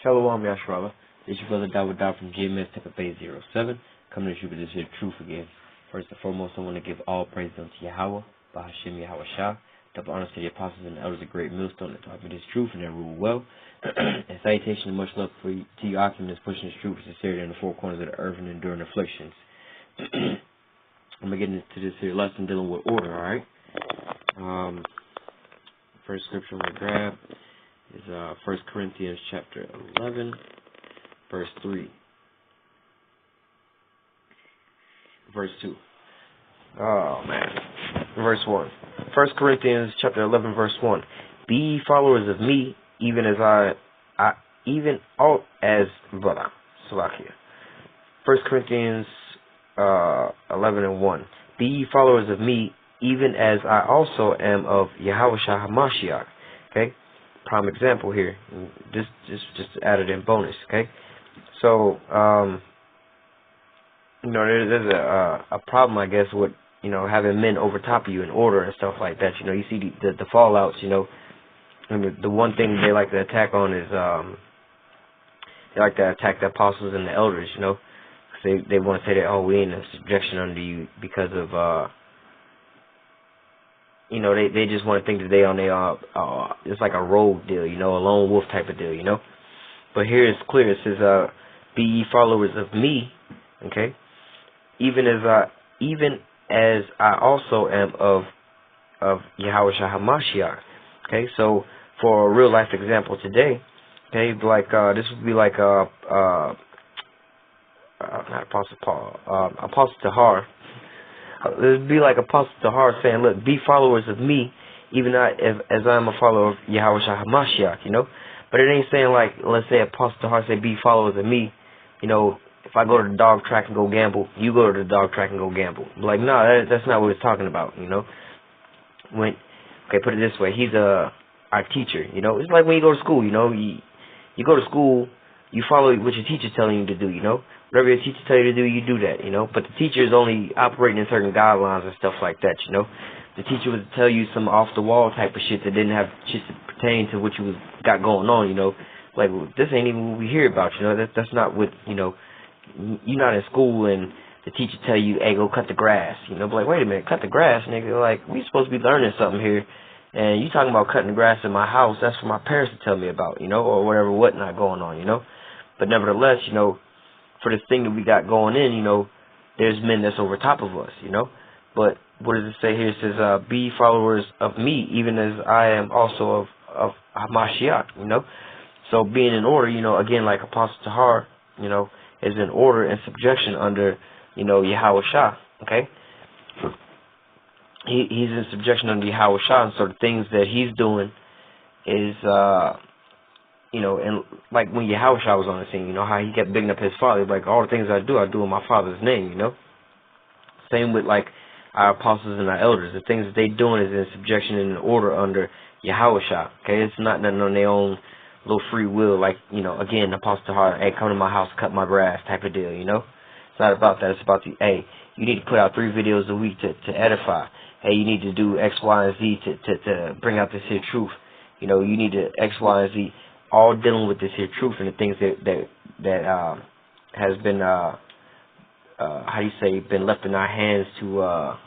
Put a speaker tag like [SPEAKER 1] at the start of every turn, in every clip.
[SPEAKER 1] Shalom Yashrala. This is your brother Dawud Dow from GMS Tampa Bay 07, coming to you with this here truth again. First and foremost, I want to give all praise unto Yahweh, Bahashem Yahweh Shah, double honors to the apostles and the elders of Great Millstone that taught me this truth and that rule well. And salutation and much love to you, Akim, that's pushing this truth with sincerity in the four corners of the earth and enduring afflictions. I'm going to get into this here lesson dealing with order, alright? First scripture I'm going to grab is 1 Corinthians chapter 11, verse 3. Verse 2. Oh, man. Verse 1. 1 Corinthians chapter 11, verse 1. Be ye followers of me, even as Salakia. 1 Corinthians 11 and 1. Be ye followers of me, even as I also am of Yahushua HaMashiach. Okay? Prime example here. Just added in bonus. Okay? So, there's a problem, I guess, with, having men over top of you in order and stuff like that. You see the fallouts, and the one thing they like to attack on is, they like to attack the apostles and the elders, because they want to say that, oh, we ain't in subjection under you because of, they just want to think that they on their, it's like a rogue deal, a lone wolf type of deal, But here it's clear. It says, be ye followers of me, okay? Even as I also am of Yahushua HaMashiach, okay? So for a real life example today, okay, like this would be like not Apostle Paul, Apostle Tahar. It would be like Apostle Tahar saying, look, be followers of me, even as I am a follower of Yahushua HaMashiach, But it ain't saying like, let's say Apostle Tahar say, be followers of me, if I go to the dog track and go gamble, you go to the dog track and go gamble. Like, no, that's not what it's talking about, Put it this way, he's our teacher, It's like when you go to school, you go to school, you follow what your teacher's telling you to do, Whatever your teacher tells you to do, you do that, But the teacher is only operating in certain guidelines and stuff like that, The teacher would tell you some off-the-wall type of shit that didn't have shit to pertain to what you got going on, Like, well, this ain't even what we hear about, That's not what, you're not in school and the teacher tell you, hey, go cut the grass, But like, wait a minute, cut the grass, nigga. Like, we supposed to be learning something here. And you talking about cutting the grass in my house, that's for my parents to tell me about, or whatever, whatnot going on, But nevertheless, for this thing that we got going in, there's men that's over top of us, But what does it say here? It says, be followers of me, even as I am also of Hamashiach, So being in order, again, like Apostle Tahar, is in order and subjection under, Yahweh Shah, okay? He's in subjection under Yahweh Shah, and so the things that he's doing is, and like when Yahweh Shah was on the scene, how he kept bigging up his father, like, all the things I do in my father's name, Same with, like, our apostles and our elders. The things that they doing is in subjection and in order under Yahweh Shah, okay? It's not nothing on their own little free will, like, again, Apostle Tahar, hey, come to my house, cut my grass type of deal, It's not about that. It's about hey, you need to put out 3 videos a week to edify. Hey, you need to do X, Y, and Z to bring out this here truth. You need to X, Y, and Z, all dealing with this here truth and the things that has been, been left in our hands to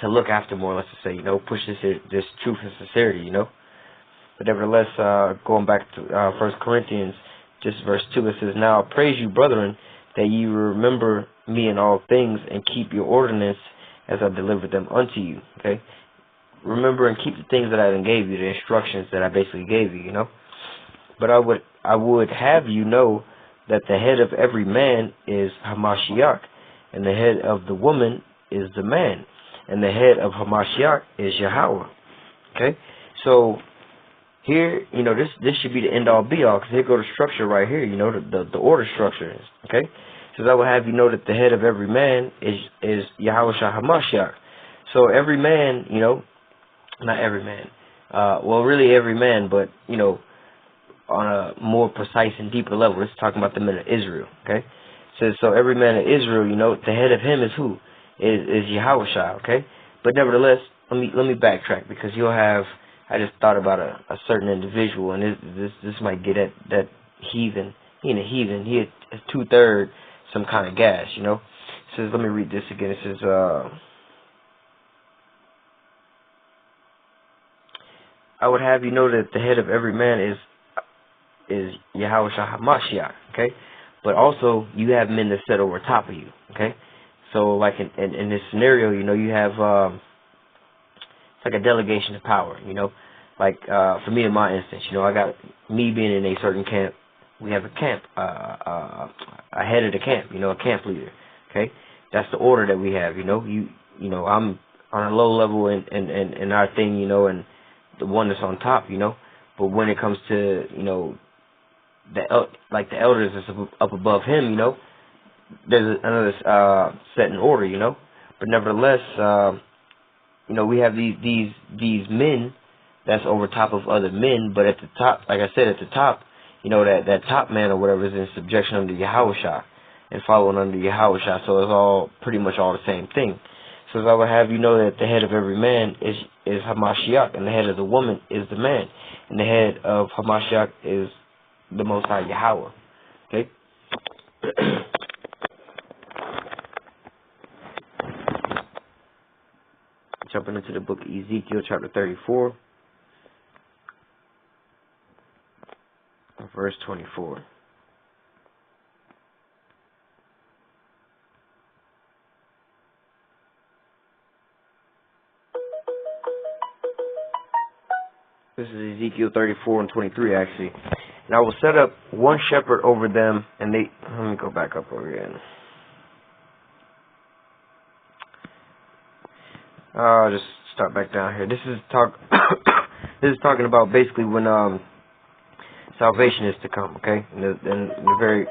[SPEAKER 1] look after more, let's just say, push this truth and sincerity, But nevertheless, going back to 1 Corinthians, just verse 2, it says, now I praise you, brethren, that ye remember me in all things and keep your ordinance as I delivered them unto you, okay? Remember and keep the things that I gave you, the instructions that I basically gave you, But I would have you know that the head of every man is Hamashiach, and the head of the woman is the man, and the head of Hamashiach is Yahweh, okay? So here, this should be the end-all be-all, because here go the structure right here, the order structure is, okay? Says, I will have you know that the head of every man is Yahushua HaMashiach. So every man, not every man, well, really every man, but, on a more precise and deeper level, it's talking about the men of Israel, okay? Says, so every man of Israel, the head of him is who? Is Yahushua, okay? But nevertheless, let me backtrack, because you'll have I just thought about a certain individual, and this might get at that heathen. He ain't a heathen. He is 2/3 some kind of gas, you know. It says, let me read this again. It says, I would have you know that the head of every man is Yahweh Shah HaMashiach, okay? But also, you have men that sit over top of you, okay? So, like in this scenario, you know, you have, it's like a delegation of power, you know? Like, for me, in my instance, you know, I got me being in a certain camp. We have a camp, a head of the camp, you know, a camp leader, okay? That's the order that we have, you know? You know, I'm on a low level in our thing, you know, and the one that's on top, you know? But when it comes to, you know, like the elders that's up above him, you know, there's another set in order, you know. But nevertheless, you know, we have these men that's over top of other men, but at the top, like I said, at the top, you know, that top man or whatever is in subjection under Yahushua and following under Yahushua, so it's all pretty much all the same thing. So I would have you know that the head of every man is Hamashiach, and the head of the woman is the man, and the head of Hamashiach is the Most High Yahweh. Okay. Jumping into the book of Ezekiel, chapter 34, verse 24. This is Ezekiel 34 and 23, actually. And I will set up one shepherd over them, and they... Let me go back up over again. I'll just start back down here. This is this is talking about basically when salvation is to come, okay? In the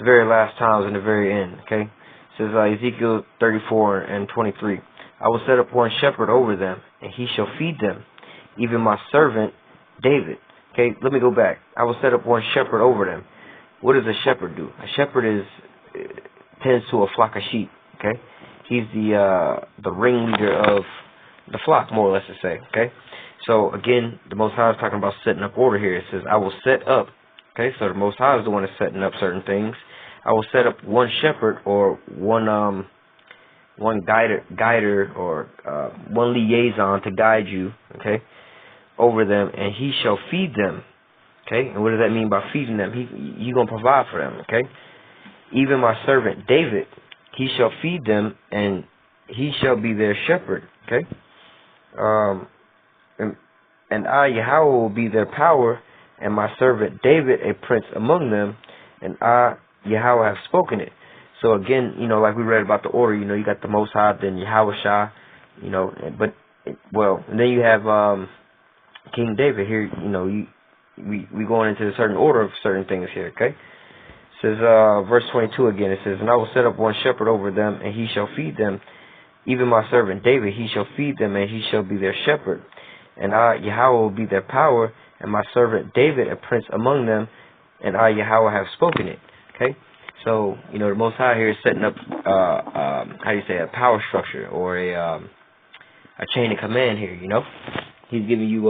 [SPEAKER 1] very last times, in the very end, okay? It says Ezekiel 34 and 23. I will set up one shepherd over them, and he shall feed them, even my servant David. Okay, let me go back. I will set up one shepherd over them. What does a shepherd do? A shepherd tends to a flock of sheep. Okay, he's the ringleader of the flock, more or less to say. Okay, so again, the Most High is talking about setting up order here. It says, "I will set up." Okay, so the Most High is the one that's setting up certain things. I will set up one shepherd or one guider or one liaison to guide you. Okay. Over them, and he shall feed them. Okay, and what does that mean by feeding them? You're going to provide for them. Okay, even my servant David, he shall feed them, and he shall be their shepherd. Okay, and I, Yahweh, will be their power, and my servant David a prince among them, and I, Yahweh, have spoken it. So again, you know, like we read about the order, you know, you got the Most High, then Yahweh Shah, you know, but, well, and then you have, King David here, you know, we going into a certain order of certain things here, okay? It says, verse 22 again, it says, and I will set up one shepherd over them, and he shall feed them. Even my servant David, he shall feed them, and he shall be their shepherd. And I, Yahweh, will be their power, and my servant David a prince among them, and I, Yahweh, have spoken it, okay? So, you know, the Most High here is setting up, how do you say, a power structure, or a chain of command here, you know? He's giving you,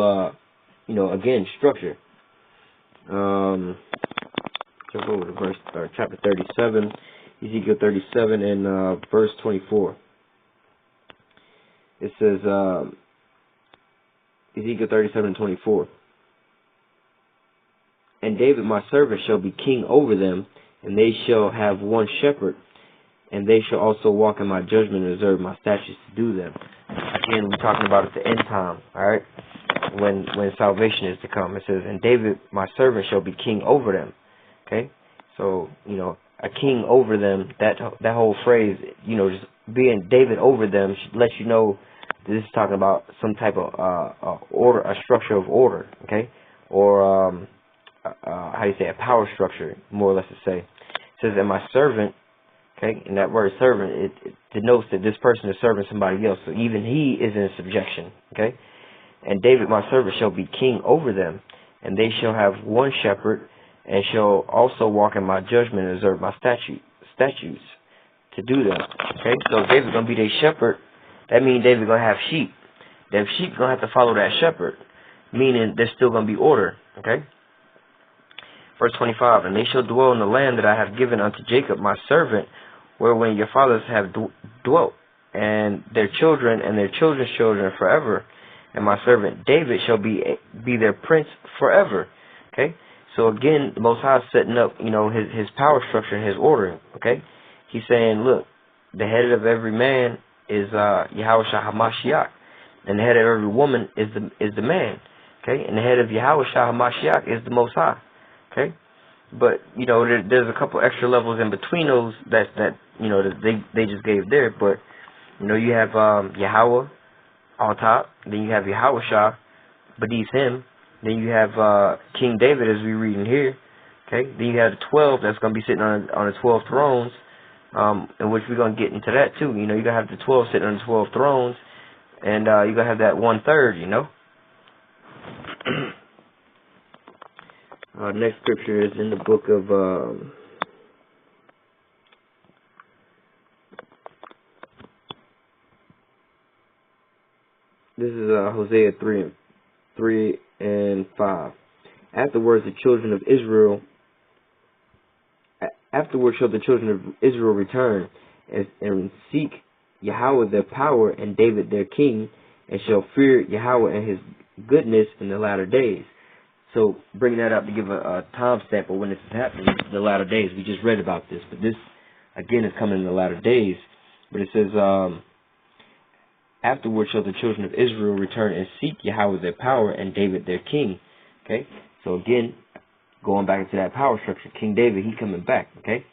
[SPEAKER 1] you know, again, structure. Jump over to verse, chapter 37, Ezekiel 37 and verse 24. It says, Ezekiel 37 and 24. And David my servant shall be king over them, and they shall have one shepherd, and they shall also walk in my judgment and observe my statutes to do them. Again, we're talking about at the end time, all right, when salvation is to come. It says, and David, my servant, shall be king over them, okay? So, you know, a king over them, that whole phrase, you know, just being David over them should let you know that this is talking about some type of order, a structure of order, okay? Or, how do you say, a power structure, more or less to say. It says, and my servant, okay, and that word servant, it denotes that this person is serving somebody else. So even he is in subjection, okay? And David, my servant, shall be king over them, and they shall have one shepherd, and shall also walk in my judgment and observe my statutes to do them. Okay, so if David's going to be their shepherd, that means David's going to have sheep. that sheep gonna have to follow that shepherd, meaning there's still gonna be order. Okay. Verse 25, and they shall dwell in the land that I have given unto Jacob my servant, wherein your fathers have dwelt, and their children and their children's children forever. And my servant David shall be their prince forever. Okay, so again, the Most High is setting up, his power structure and his ordering. Okay, he's saying, look, the head of every man is Yahushua HaMashiach, and the head of every woman is the man. Okay, and the head of Yahushua HaMashiach is the Most High. Okay, but there's a couple extra levels in between those that they just gave there. But you have Yahweh on top, then you have Yahushua beneath him, then you have King David as we read in here. Okay, then you have the 12 that's gonna be sitting on the 12 thrones, in which we're gonna get into that too. You're gonna have the 12 sitting on the 12 thrones, and you're gonna have that 1/3. Next scripture is in the book of this is Hosea 3 and 5. Afterwards shall the children of Israel return and seek Yahweh their power and David their king, and shall fear Yahweh and his goodness in the latter days. So bringing that up to give a time stamp of when this is happening, the latter days. We just read about this, but this again is coming in the latter days. But it says, afterward shall the children of Israel return and seek Yahweh their power and David their king. Okay, so again, going back into that power structure, King David, he coming back. Okay,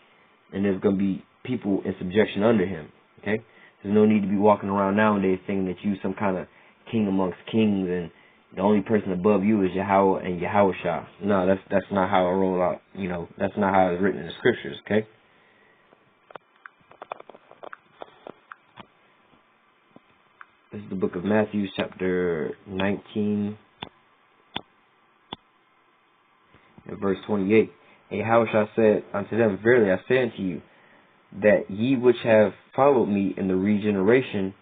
[SPEAKER 1] and there's going to be people in subjection under him. Okay, there's no need to be walking around nowadays thinking that you some kind of king amongst kings and the only person above you is Yahweh and Yahushua. No, that's not how it roll out. That's not how it's written in the scriptures. Okay. This is the book of Matthew, chapter 19, and verse 28. And Yahushua said unto them, verily I say unto you, that ye which have followed me in the regeneration,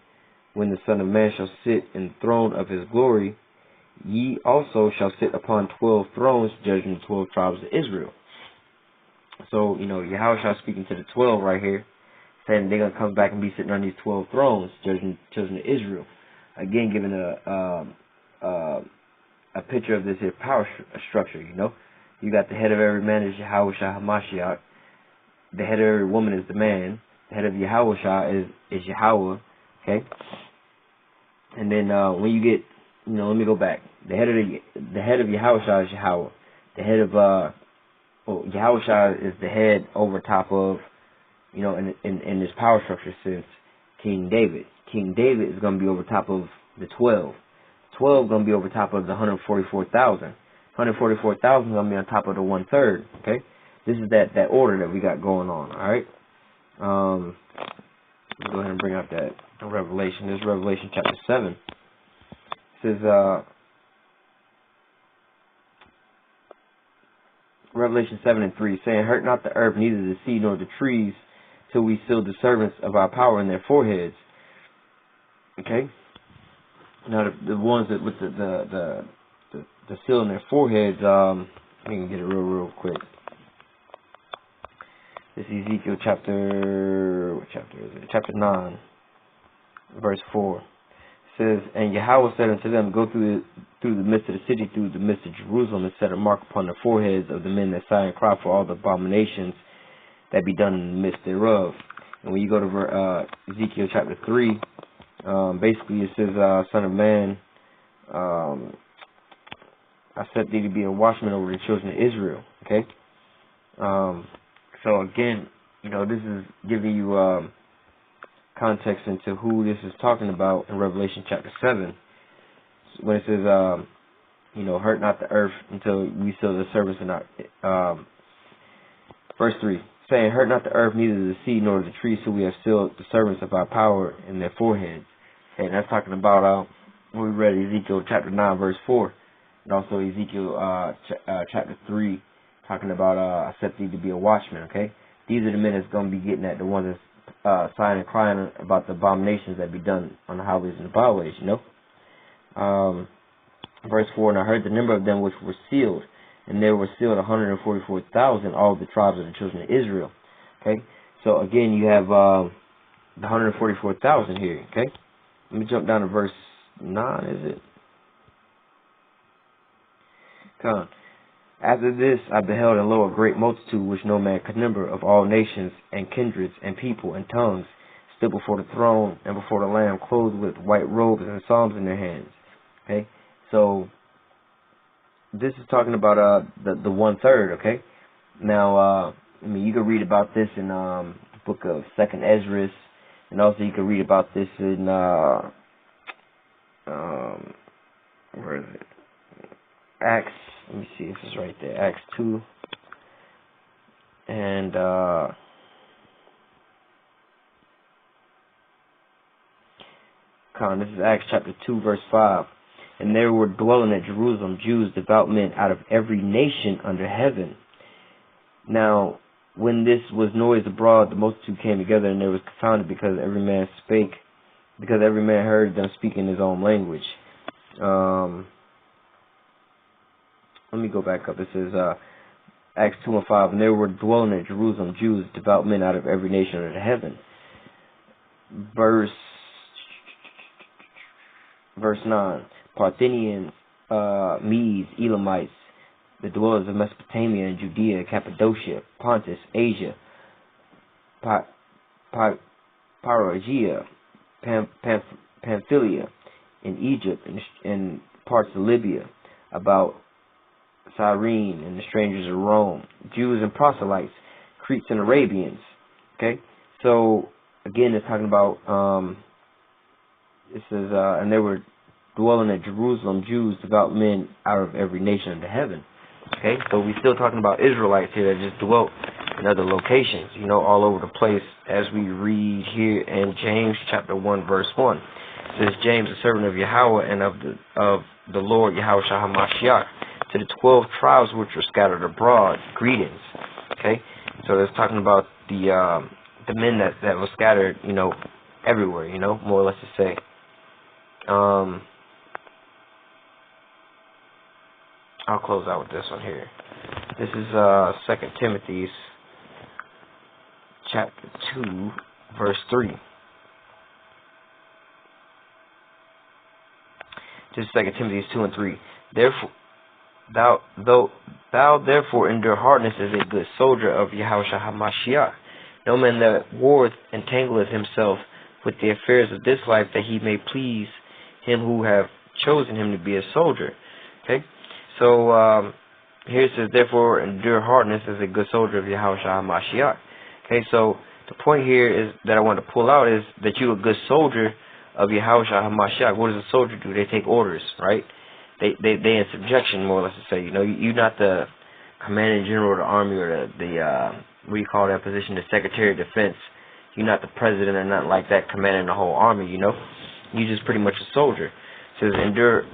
[SPEAKER 1] when the Son of Man shall sit in the throne of his glory, ye also shall sit upon 12 thrones, judging the 12 tribes of Israel. So, Yahushua speaking to the 12 right here, saying they're going to come back and be sitting on these 12 thrones, judging the children of Israel. Again, giving a picture of this here power structure, You got the head of every man is Yahushua HaMashiach. The head of every woman is the man. The head of Yahushua is Yahweh. Okay? And then when you get, let me go back. The head of Yahushua is Yahweh. The head of Yahushua is the head over top of, in this power structure sense, King David. King David is going to be over top of the 12. 12 going to be over top of the 144,000. 144,000 is going to be on top of the 1/3. Okay, this is that order that we got going on. All right. Let's go ahead and bring out that Revelation. This is Revelation chapter 7. It says Revelation 7 and 3, saying, hurt not the earth, neither the sea nor the trees, till we seal the servants of our power in their foreheads. Okay. Now the ones that with the seal in their foreheads, we can get it real quick. This is Ezekiel chapter, what chapter is it? Chapter 9, verse 4. It says, and Yahweh said unto them, go through the midst of the city, through the midst of Jerusalem, and set a mark upon the foreheads of the men that sigh and cry for all the abominations that be done in the midst thereof. And when you go to Ezekiel chapter 3, basically it says, Son of man, I set thee to be a watchman over the children of Israel. Okay? So again, this is giving you context into who this is talking about in Revelation chapter 7. When it says, hurt not the earth until we seal the servants in our, verse 3, saying, hurt not the earth, neither the sea nor the trees, till we have sealed the servants of our power in their foreheads. Okay, and that's talking about when we read Ezekiel chapter 9, verse 4, and also Ezekiel chapter 3, talking about I set thee to be a watchman. Okay, these are the men that's going to be getting at, the ones that's sighing and crying about the abominations that be done on the highways and the byways. Verse 4, and I heard the number of them which were sealed, and there were sealed 144,000, all the tribes of the children of Israel. Okay, so again, you have the 144,000 here. Okay, let me jump down to verse 9, is it? Come on. After this I beheld, and lo, a great multitude which no man could number, of all nations and kindreds and people and tongues, stood before the throne and before the Lamb, clothed with white robes and psalms in their hands. Okay, so this is talking about the 1/3. Okay, now I mean, you can read about this in the book of Second Esdras, and also you can read about this in where is it? Acts. Let me see if it's right there. Acts 2. And this is Acts chapter 2, verse 5. And there were dwelling at Jerusalem Jews, devout men out of every nation under heaven. Now, when this was noised abroad, the multitude came together, and they was confounded, because every man heard them speak in his own language. Let me go back up. It says Acts 2 and 5. And there were dwelling at Jerusalem Jews, devout men out of every nation under heaven. Verse 9. Parthians, Medes, Elamites, the dwellers of Mesopotamia and Judea, Cappadocia, Pontus, Asia, Phrygia, Pamphylia, in Egypt, and parts of Libya, about Cyrene, and the strangers of Rome, Jews and proselytes, Cretes and Arabians. Okay, so again, it's talking about it says, and they were dwelling at Jerusalem Jews, devout men out of every nation under heaven. Okay, so we're still talking about Israelites here that just dwelt in other locations, all over the place, as we read here in James chapter 1, verse 1. It says, James, a servant of Yahweh and of the Lord Yahweh Shah HaMashiach, to the 12 tribes which are scattered abroad, greetings. Okay, so it's talking about the men that were scattered, everywhere, more or less to say. I'll close out with this one here. This is 2 Timothy chapter 2, verse 3. This is 2 Timothy 2 and 3. Therefore, thou therefore endure hardness as a good soldier of Yahushua HaMashiach. No man that warreth entangleth himself with the affairs of this life, that he may please him who have chosen him to be a soldier. Okay, so here it says, therefore endure hardness as a good soldier of Yahushua HaMashiach. Okay, so the point here is that I want to pull out is that you're a good soldier of Yahushua HaMashiach. What does a soldier do? They take orders, right? They in subjection, more or less to say. You're not the commanding general of the army, or the what do you call that position, the Secretary of Defense. You're not the president or nothing like that, commanding the whole army. You're just pretty much a soldier. It says, endure,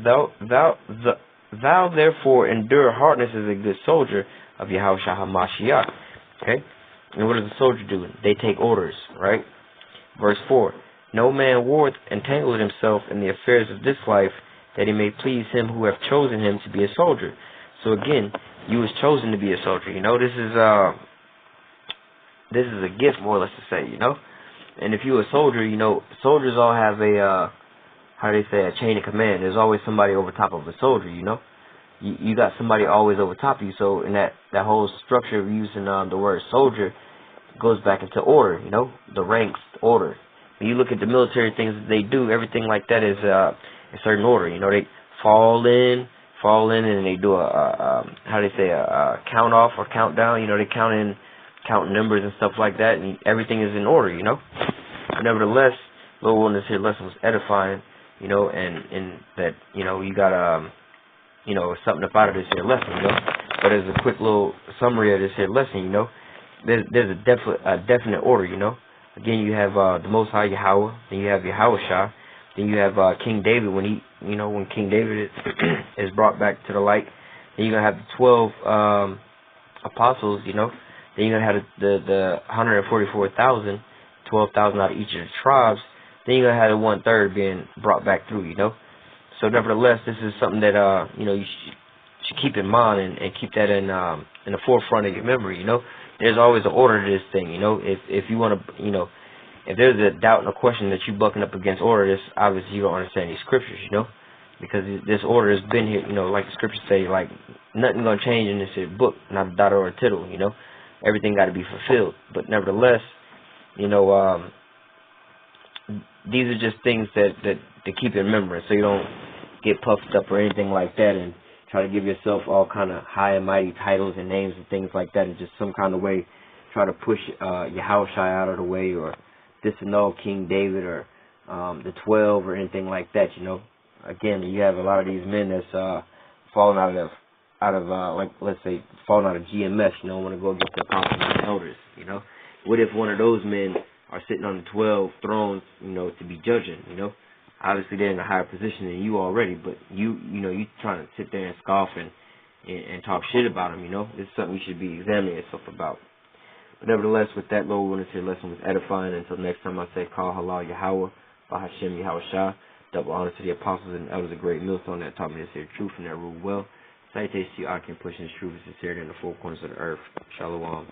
[SPEAKER 1] thou therefore endure hardness as a good soldier of Yahushua HaMashiach. Okay, and what does a soldier do? They take orders, right? Verse 4. No man warreth entangled himself in the affairs of this life, that he may please him who have chosen him to be a soldier. So again, you was chosen to be a soldier. This is a gift, more or less to say. And if you're a soldier, soldiers all have a a chain of command. There's always somebody over top of a soldier. You got somebody always over top of you. So in that whole structure of using the word soldier goes back into order. The ranks, order. When you look at the military things that they do, everything like that is a certain order. They fall in, and they do a count off or countdown. They count numbers and stuff like that, and everything is in order. Nevertheless, Lord willing, this here lesson was edifying. And that you got something up out of this here lesson. But as a quick little summary of this here lesson, there's a definite order. Again, you have the Most High Yahweh, then you have Yahushua, then you have King David when King David is brought back to the light. Then you're gonna have the 12 apostles, Then you're gonna have the 144,000, 12,000 out of each of the tribes. then you're gonna have the 1/3 being brought back through, you know. So nevertheless, this is something that you should keep in mind and keep that in the forefront of your memory, you know. There's always an order to this thing, you know. If you want to, you know, if there's a doubt and a question that you bucking up against order, this obviously you don't understand these scriptures, you know, because this order has been here, you know, like the scriptures say, like nothing gonna change in this here book, not a dot or a tittle, you know. Everything got to be fulfilled. But nevertheless, you know, these are just things that to keep in remembrance, so you don't get puffed up or anything like that, and try to give yourself all kind of high and mighty titles and names and things like that, and just some kind of way try to push Yahushua out of the way, or disannul King David, or the 12, or anything like that. You know, again, you have a lot of these men that's falling out of like, let's say, falling out of GMS. You know, want to go against the apostles and elders. You know, what if one of those men are sitting on the 12 thrones, you know, to be judging? You know, obviously they're in a higher position than you already, but you know, you trying to sit there and scoff and talk shit about them. You know, it's something you should be examining yourself about. But nevertheless, with that, Lord, we want to say the lesson was edifying. Until next time, I say, call halal Yahweh, Bahashem Yahweh Shah. Double honor to the apostles and elders of great millstone that taught me to say the truth and that rule well. Salutations to you, I can push this truth and sincerity in the four corners of the earth. Shalom.